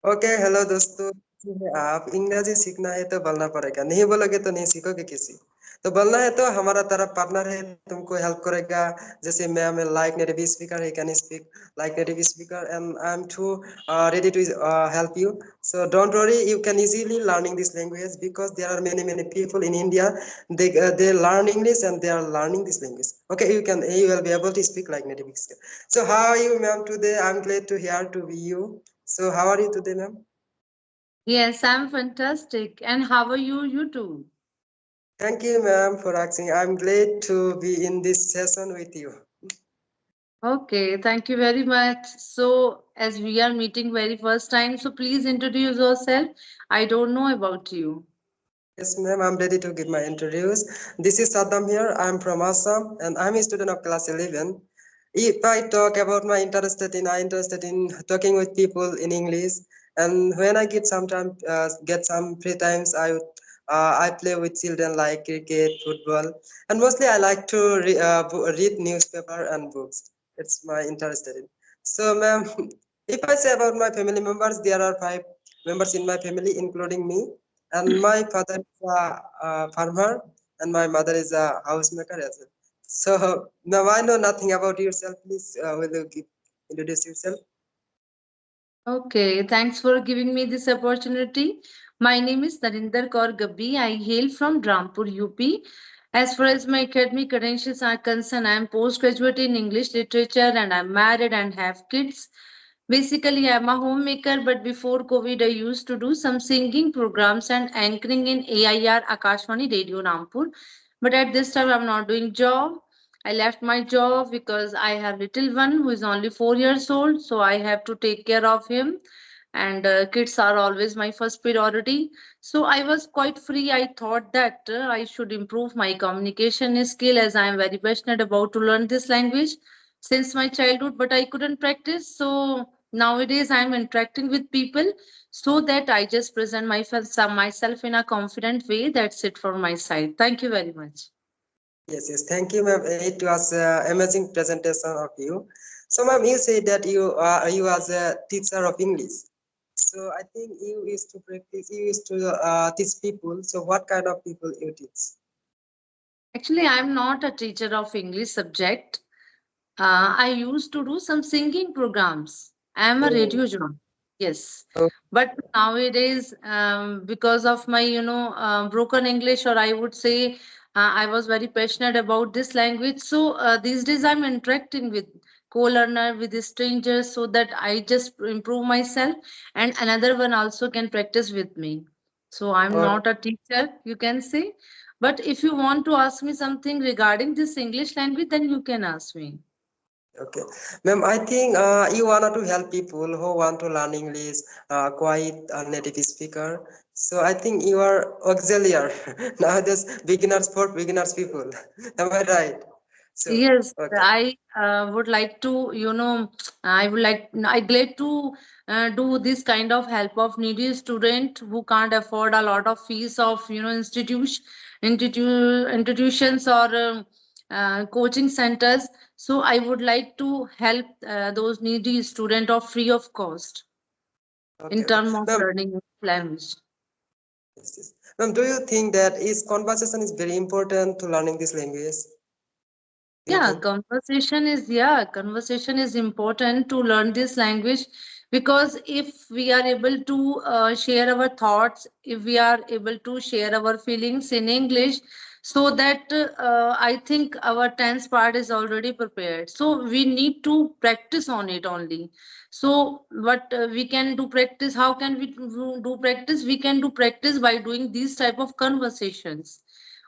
Okay hello दोस्तों। आप इंग्रजी सीखना है तो बोलना पड़ेगा, नहीं बोलोगे तो नहीं सीखोगे किसी। तो बोलना है तो हमारा तरफ पार्टनर है, तुमको हेल्प करेगा। जैसे मैं like native speaker, he can speak like native speaker and I am to ready to help you. So don't worry, you can easily learning this language because there are many people in India. They learn English and they are learning this language. Okay, you will be able to speak like native speaker. So how are you, ma'am, today? I'm glad to hear to be you. So how are you today, ma'am? Yes, I'm fantastic. And how are you? You too. Thank you, ma'am, for asking. I'm glad to be in this session with you. Okay, thank you very much. So, as we are meeting very first time, so please introduce yourself. I don't know about you. Yes, ma'am, I'm ready to give my introduce. This is Saddam here. I'm from Assam and I'm a student of class 11. If I talk about my interested in talking with people in English, and when I get some time, get some free times, I play with children like cricket, football, and mostly I like to read newspaper and books. It's my interested in. So, ma'am, if I say about my family members, there are 5 members in my family, including me, and my father is a farmer, and my mother is a housemaker as well. So now I know nothing about yourself. Please, will you introduce yourself? Okay, thanks for giving me this opportunity. My name is Narinder Kaur Gabbi. I hail from Drampur, UP. As far as my academic credentials are concerned, I am postgraduate in English literature and I'm married and have kids. Basically, I'm a homemaker, but before COVID, I used to do some singing programs and anchoring in AIR Akashvani Radio Rampur. But at this time, I'm not doing job. I left my job because I have little one who is only 4 years old, so I have to take care of him. And kids are always my first priority. So I was quite free. I thought that I should improve my communication skill as I am very passionate about to learn this language since my childhood, but I couldn't practice. So nowadays I'm interacting with people so that I just present myself in a confident way. That's it from my side. Thank you very much. Yes. Thank you, ma'am. It was amazing presentation of you. So, ma'am, you said that you as a teacher of English. So I think you used to practice. You used to teach people. So what kind of people you teach? Actually, I'm not a teacher of English subject. I used to do some singing programs. I am a Oh, radio journalist. Yes. oh, But nowadays, because of my, broken English, or I would say, I was very passionate about this language. So these days, I'm interacting with co-learner, with the strangers, so that I just improve myself, and another one also can practice with me. So I'm oh, not a teacher, you can say. But if you want to ask me something regarding this English language, then you can ask me. okay, ma'am. I think you wanted to help people who want to learn English, quite a native speaker. So I think you are auxiliary nowadays, beginners for beginners people. Am I right? So Yes, okay, I would like to, I glad to do this kind of help of needy student who can't afford a lot of fees of, institutions or coaching centers. So I would like to help those needy student of free of cost in okay. terms of Ma'am, learning language. yes. Ma'am, do you think that is conversation is very important to learning this language? Do you think? Conversation is important to learn this language, because if we are able to share our thoughts, if we are able to share our feelings in English, so that I think our tense part is already prepared. So we need to practice on it only. So what we can do practice? How can we do practice? We can do practice by doing these type of conversations.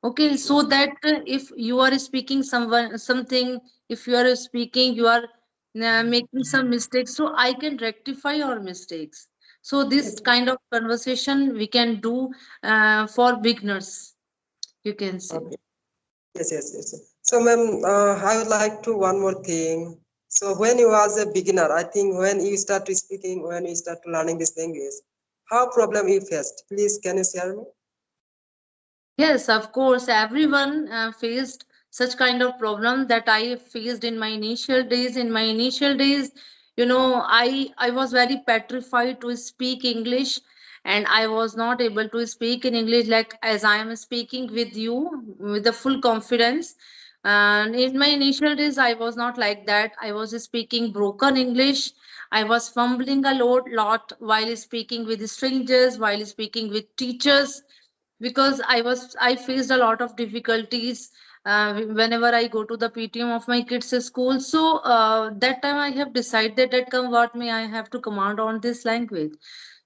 Okay, Yes, so yes. that if you are speaking someone something, if you are speaking, you are making some mistakes, so I can rectify your mistakes. So this Yes. kind of conversation we can do for beginners, you can say. Okay. Yes. So, ma'am, I would like to one more thing. So, when you was a beginner, I think when you start to speaking, when you start to learning this language, how problem you faced? Please, can you share me? Yes, of course, everyone faced such kind of problem that I faced in my initial days. In my initial days, I was very petrified to speak English, and I was not able to speak in English like as I am speaking with you with the full confidence. And in my initial days, I was not like that. I was speaking broken English. I was fumbling a lot while speaking with strangers, while speaking with teachers, because I faced a lot of difficulties whenever I go to the PTM of my kids' school. So that time I have decided that come what may, I have to command on this language.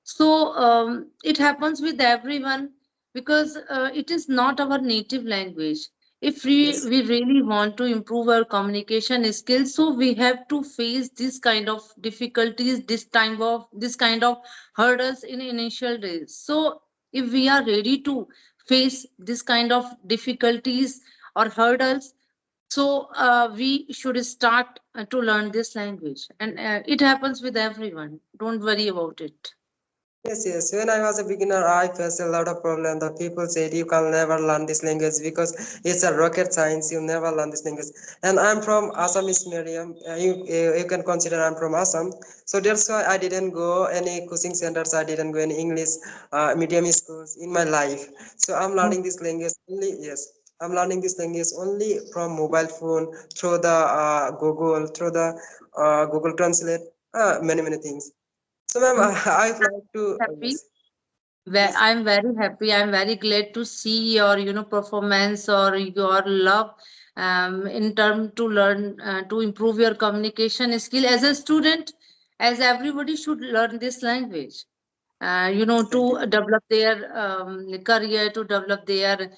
So it happens with everyone, because it is not our native language. If Yes. we really want to improve our communication skills, so we have to face this kind of difficulties, this kind of hurdles in initial days. So if we are ready to face this kind of difficulties or hurdles, so we should start to learn this language, and it happens with everyone. Don't worry about it. Yes, yes. When I was a beginner, I faced a lot of problem. The people said you can never learn this language because it's a rocket science. You never learn this language. And I'm from Assamese medium. You can consider I'm from Assam. So that's why I didn't go any coaching centers. I didn't go any English medium schools in my life. So I'm learning this language only. Yes, I'm learning this language only from mobile phone through the Google, through the Google Translate. Many things. So, ma'am, I'm I'd like to, happy. yes, yes, I'm very happy. I'm very glad to see your, performance or your love in term to learn to improve your communication skill as a student, as everybody should learn this language. yes, thank To you. develop their career, to develop their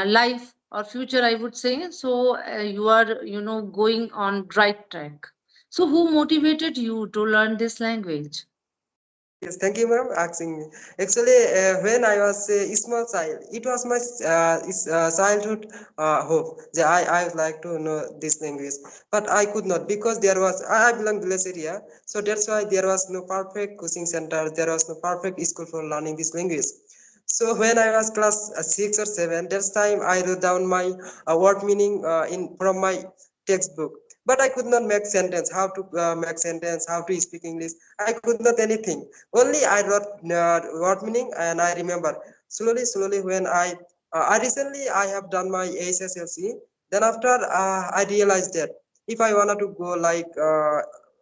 life or future, I would say. So you are, going on right track. So who motivated you to learn this language? Yes, thank you, ma'am, asking me. Actually, when I was a small child, it was my childhood hope that I would like to know this language, but I could not because there was I belong to village area, so that's why there was no perfect coaching center, there was no perfect school for learning this language. So when I was class 6 or 7, that's time I wrote down my word meaning in from my textbook. But I could not make sentence. How to make sentence? How to speak English? I could not anything. Only I wrote word meaning and I remember. Slowly, when I recently I have done my ASSLC. Then after I realized that if I wanted to go like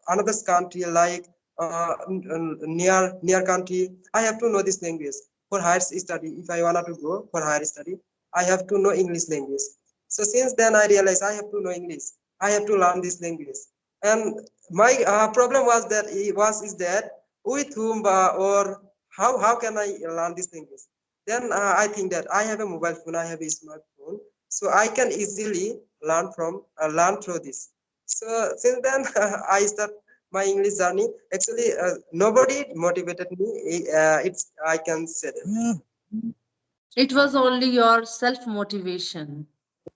another country like near country, I have to know this language for higher study. If I wanted to go for higher study, I have to know English language. So since then I realized I have to know English. I have to learn this language. And my problem was that is that with whom or how can I learn this language? Then I think that I have a mobile phone, I have a smartphone, so I can easily learn through this. So since then I start my English journey. Actually, nobody motivated me. It's I can say that It was only your self motivation.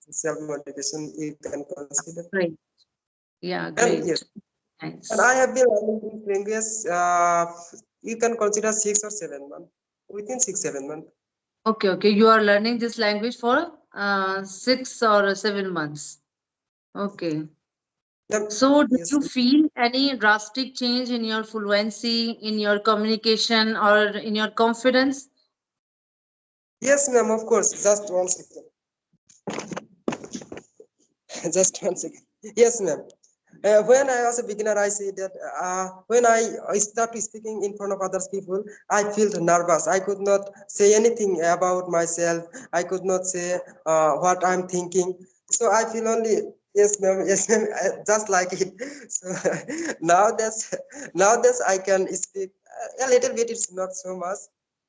self motivation you can consider. Great. Yeah, And yes, great. and I Nice. have been learning this language. You can consider 6 or 7 months. Within 6 7 months. Okay, okay. You are learning this language for 6 or 7 months. Okay. Yep. So, did Yes. you feel any drastic change in your fluency, in your communication, or in your confidence? Yes, ma'am. Of course. Just 1 second. Just 1 second. Yes, ma'am. When I was a beginner, I say that when I start speaking in front of others people, I feel nervous. I could not say anything about myself. I could not say what I'm thinking. So I feel only yes, ma'am, just like it. So now that's I can speak a little bit. It's not so much.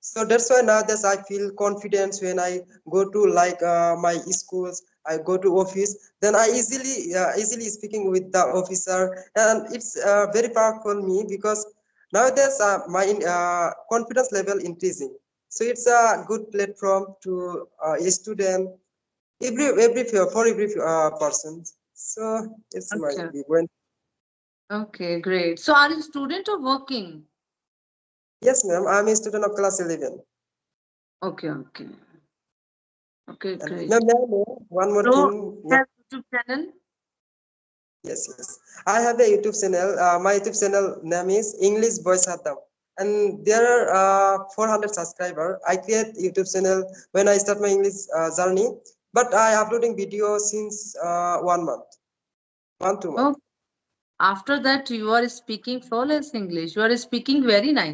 So that's why now that I feel confidence when I go to like my schools, I go to office, then I easily speaking with the officer, and it's very powerful me because nowadays my confidence level increasing. So it's a good platform to a student, for every person. So it's my Okay. view. Okay, great. So, are you student or working? Yes, ma'am. I'm a student of class 11. Okay, okay. Okay, And ma'am, great. one more So, thing. you have YouTube channel? Yes. I have a YouTube channel. My YouTube channel name is English Boy Saddam, and there are 400 subscriber. I create YouTube channel when I start my English journey, but I uploading video since 1 month, 1 2 month. Oh, after that, you are speaking flawless English. You are speaking very nice.